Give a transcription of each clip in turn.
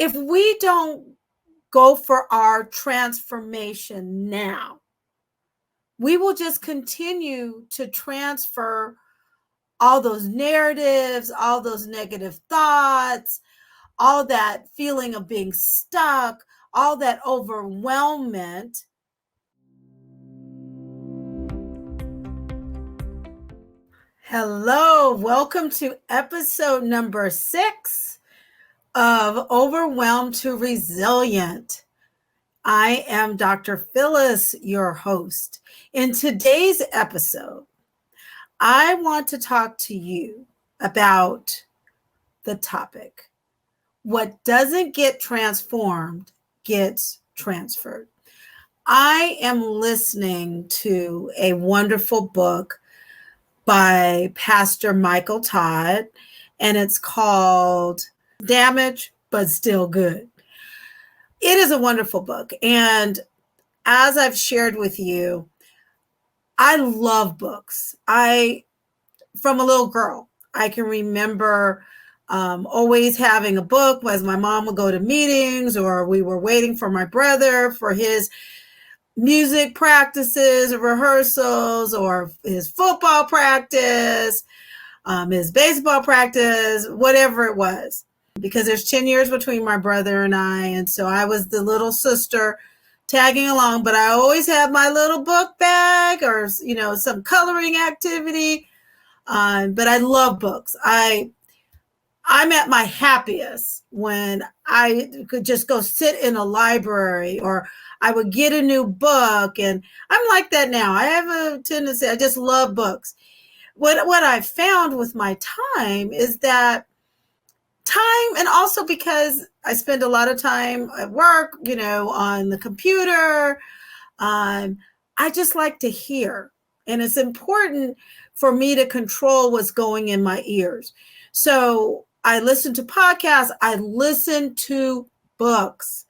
if we don't go for our transformation now, we will just continue to transfer all those narratives, all those negative thoughts, all that feeling of being stuck, all that overwhelmment. Hello, welcome to episode number 6 of Overwhelmed to Resilient. I am Dr. Phyllis, your host. In today's episode, I want to talk to you about the topic, what doesn't get transformed gets transferred. I am listening to a wonderful book by Pastor Michael Todd, and it's called Damaged But Still Good. It is a wonderful book, and as I've shared with you, I love books. From a little girl, I can remember always having a book as my mom would go to meetings, or we were waiting for my brother for his music practices, rehearsals, or his football practice, his baseball practice, whatever it was, because there's 10 years between my brother and I. And so I was the little sister tagging along, but I always had my little book bag or, some coloring activity. But I love books. I'm at my happiest when I could just go sit in a library, or I would get a new book. And I'm like that now. I have a tendency, I just love books. What I found with my time is that time, and also because I spend a lot of time at work, on the computer, I just like to hear. And it's important for me to control what's going in my ears. So I listen to podcasts. I listen to books.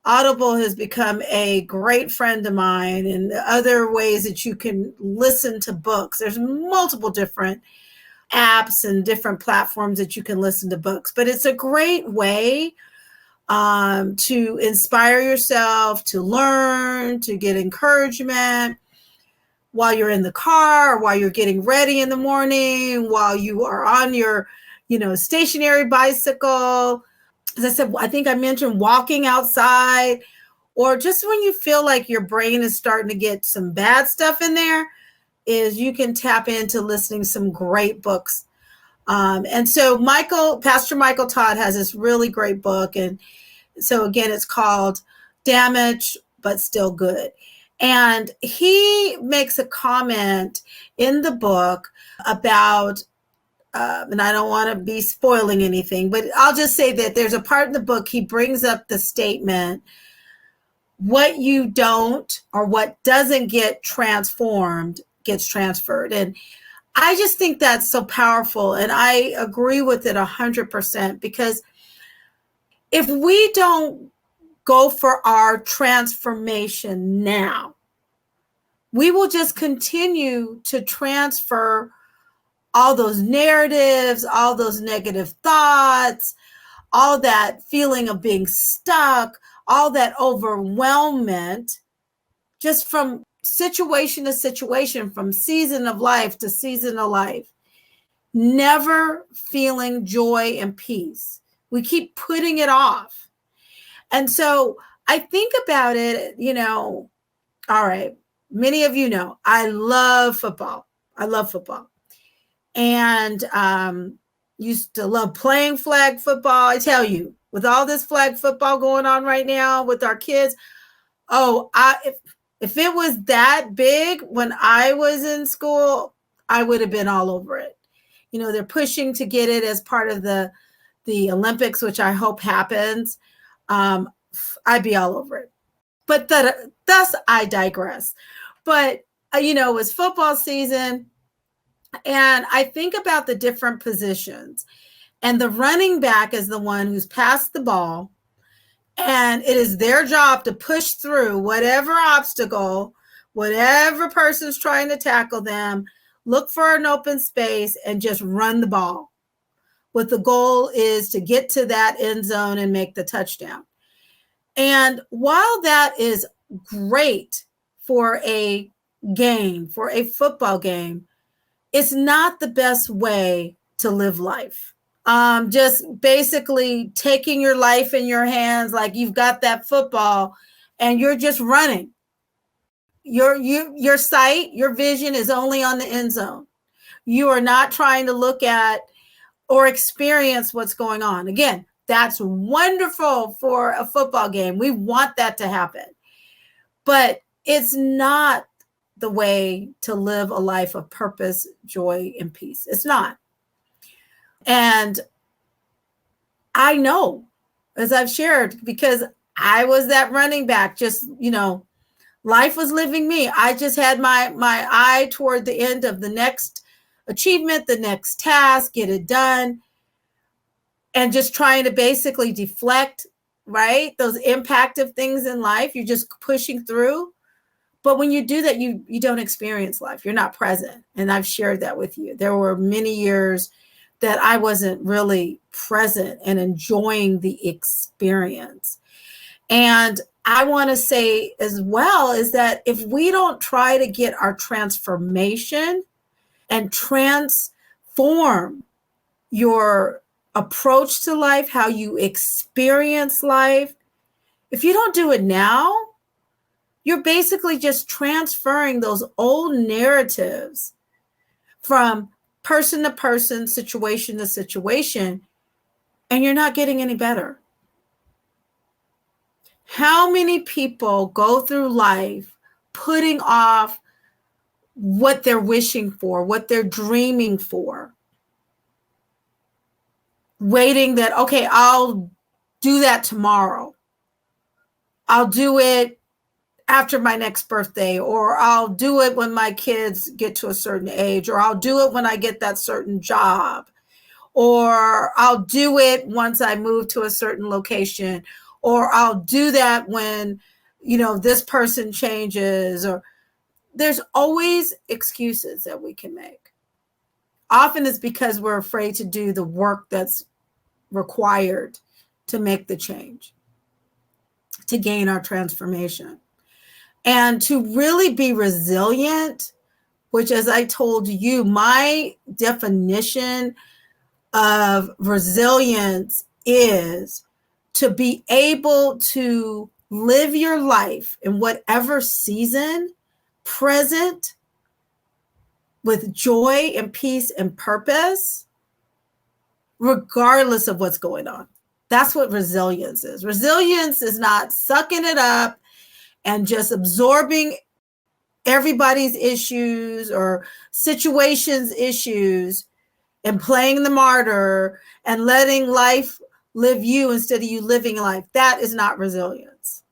Audible has become a great friend of mine, and other ways that you can listen to books. There's multiple different apps and different platforms that you can listen to books, but it's a great way to inspire yourself, to learn, to get encouragement while you're in the car, or while you're getting ready in the morning, while you are on your stationary bicycle. As I said, I think I mentioned walking outside, or just when you feel like your brain is starting to get some bad stuff in there, is you can tap into listening to some great books. And so Pastor Michael Todd has this really great book. And so again, it's called Damaged But Still Good. And he makes a comment in the book about, and I don't want to be spoiling anything, but I'll just say that there's a part in the book, he brings up the statement, what you don't, or what doesn't get transformed gets transferred. And I just think that's so powerful. And I agree with it 100%, because if we don't go for our transformation now, we will just continue to transfer all those narratives, all those negative thoughts, all that feeling of being stuck, all that overwhelmment, just from situation to situation, from season of life to season of life, never feeling joy and peace. We keep putting it off. And so I think about it, all right, many of you know, I love football. And used to love playing flag football. I tell you, with all this flag football going on right now with our kids, if it was that big when I was in school, I would have been all over it. They're pushing to get it as part of the Olympics, which I hope happens. I'd be all over it. But thus I digress. But, it was football season. And I think about the different positions, and the running back is the one who's passed the ball, and it is their job to push through whatever obstacle, whatever person's trying to tackle them, look for an open space and just run the ball. with the goal is to get to that end zone and make the touchdown. And while that is great for a game, for a football game, it's not the best way to live life. Just basically taking your life in your hands, like you've got that football and you're just running. Your sight, your vision is only on the end zone. You are not trying to look at or experience what's going on. Again, that's wonderful for a football game. We want that to happen. But it's not the way to live a life of purpose, joy, and peace. It's not. And I know, as I've shared, because I was that running back, just, life was living me. I just had my eye toward the end of the next achievement, the next task, get it done, and just trying to basically deflect, right? Those impactive things in life. You're just pushing through. But when you do that, you don't experience life. You're not present. And I've shared that with you. There were many years that I wasn't really present and enjoying the experience. And I want to say as well is that if we don't try to get our transformation and transform your approach to life, how you experience life, if you don't do it now, you're basically just transferring those old narratives from person to person, situation to situation, and you're not getting any better. How many people go through life putting off what they're wishing for, what they're dreaming for, waiting that, okay, I'll do that tomorrow. I'll do it after my next birthday, or I'll do it when my kids get to a certain age, or I'll do it when I get that certain job, or I'll do it once I move to a certain location, or I'll do that when, this person changes, or there's always excuses that we can make. Often it's because we're afraid to do the work that's required to make the change, to gain our transformation. And to really be resilient, which, as I told you, my definition of resilience is to be able to live your life in whatever season, present, with joy and peace and purpose, regardless of what's going on. That's what resilience is. Resilience is not sucking it up and just absorbing everybody's issues or situations' issues and playing the martyr and letting life live you instead of you living life. That is not resilience.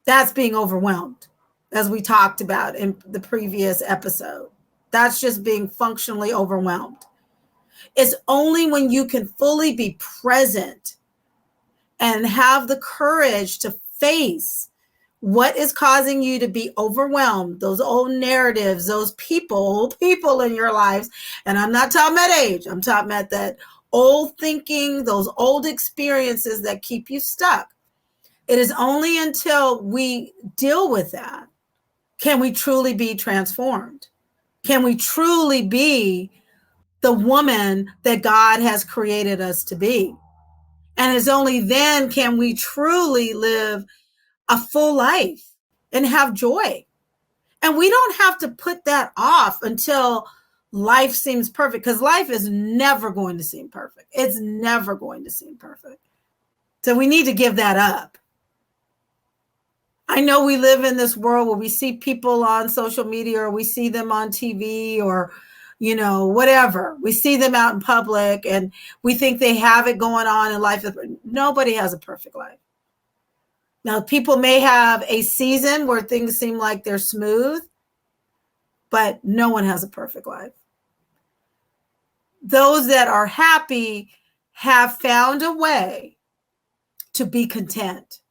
That's being overwhelmed, as we talked about in the previous episode. That's just being functionally overwhelmed. It's only when you can fully be present and have the courage to face what is causing you to be overwhelmed, those old narratives, those people in your lives. And I'm not talking about age. I'm talking about that old thinking, those old experiences that keep you stuck. It is only until we deal with that can we truly be transformed. Can we truly be the woman that God has created us to be? And it's only then can we truly live a full life and have joy. And we don't have to put that off until life seems perfect, because life is never going to seem perfect. It's never going to seem perfect. So we need to give that up. I know we live in this world where we see people on social media, or we see them on TV, or whatever. We see them out in public and we think they have it going on in life. Nobody has a perfect life. Now, people may have a season where things seem like they're smooth, but no one has a perfect life. Those that are happy have found a way to be content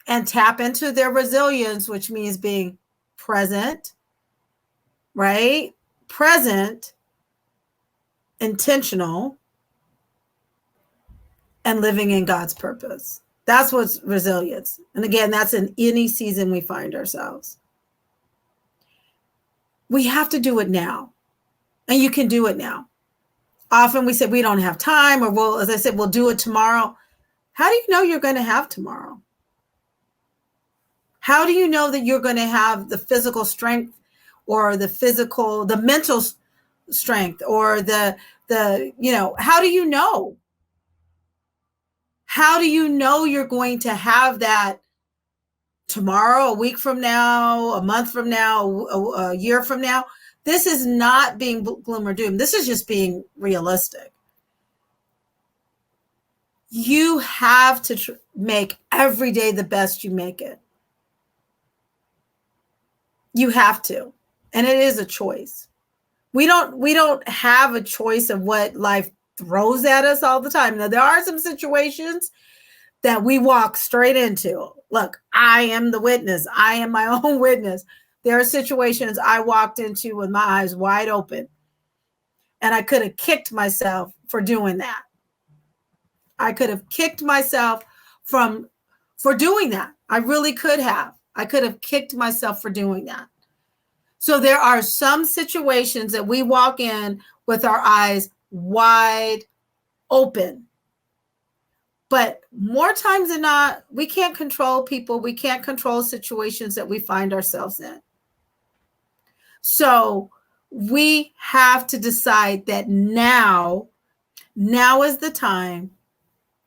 and tap into their resilience, which means being present, right? Present intentional, and living in God's purpose. That's what's resilience. And again, that's in any season we find ourselves. We have to do it now. And you can do it now. Often we say we don't have time, or we'll, as I said, we'll do it tomorrow. How do you know you're going to have tomorrow? How do you know that you're going to have the physical strength, or the mental strength, or how do you know? How do you know you're going to have that tomorrow, a week from now, a month from now, a year from now? This is not being gloom or doom. This is just being realistic. You have to make every day the best you make it. You have to. And it is a choice. We don't have a choice of what life throws at us all the time. Now, there are some situations that we walk straight into. Look, I am the witness. I am my own witness. There are situations I walked into with my eyes wide open, and I could have kicked myself for doing that. I could have kicked myself for doing that. I really could have. I could have kicked myself for doing that. So there are some situations that we walk in with our eyes wide open. But more times than not, we can't control people. We can't control situations that we find ourselves in. So we have to decide that now is the time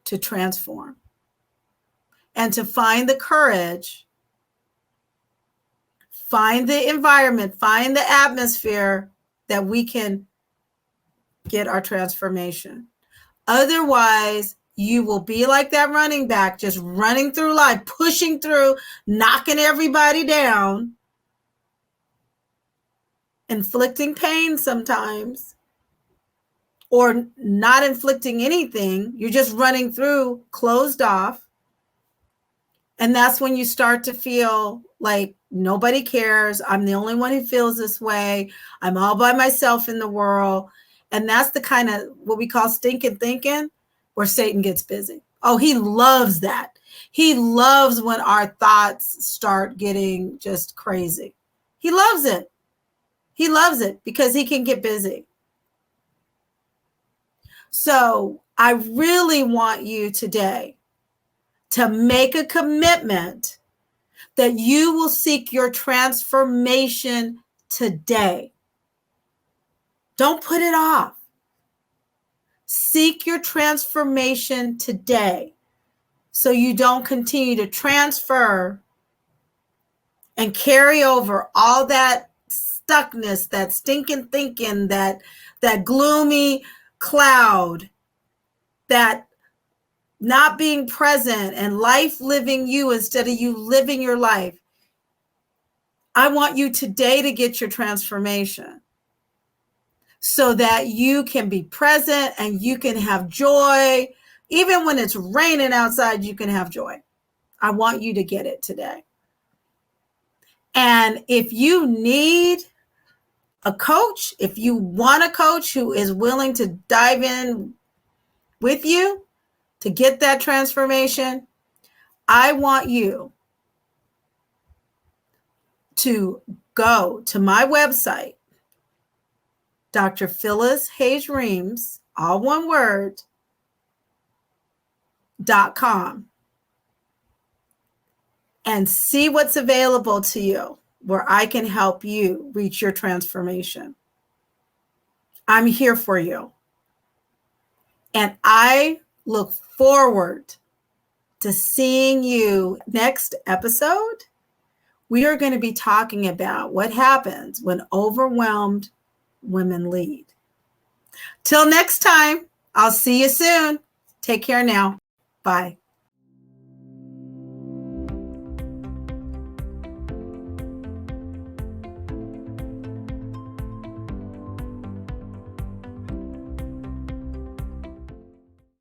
to transform and to find the courage, find the environment, find the atmosphere that we can get our transformation. Otherwise, you will be like that running back, just running through life, pushing through, knocking everybody down, inflicting pain sometimes, or not inflicting anything. You're just running through, closed off. And that's when you start to feel like nobody cares. I'm the only one who feels this way. I'm all by myself in the world. And that's the kind of what we call stinking thinking, where Satan gets busy. Oh, he loves that. He loves when our thoughts start getting just crazy. He loves it. He loves it because he can get busy. So I really want you today to make a commitment that you will seek your transformation today. Don't put it off. Seek your transformation today so you don't continue to transfer and carry over all that stuckness, that stinking thinking, that gloomy cloud, that not being present and life living you instead of you living your life. I want you today to get your transformation so that you can be present and you can have joy. Even when it's raining outside, you can have joy. I want you to get it today. And if you need a coach, if you want a coach who is willing to dive in with you to get that transformation, I want you to go to my website, Dr. Phyllis Hayes Reams, all one word, .com, and see what's available to you where I can help you reach your transformation. I'm here for you. And I look forward to seeing you next episode. We are going to be talking about what happens when overwhelmed women lead. Till next time, I'll see you soon. Take care now. Bye.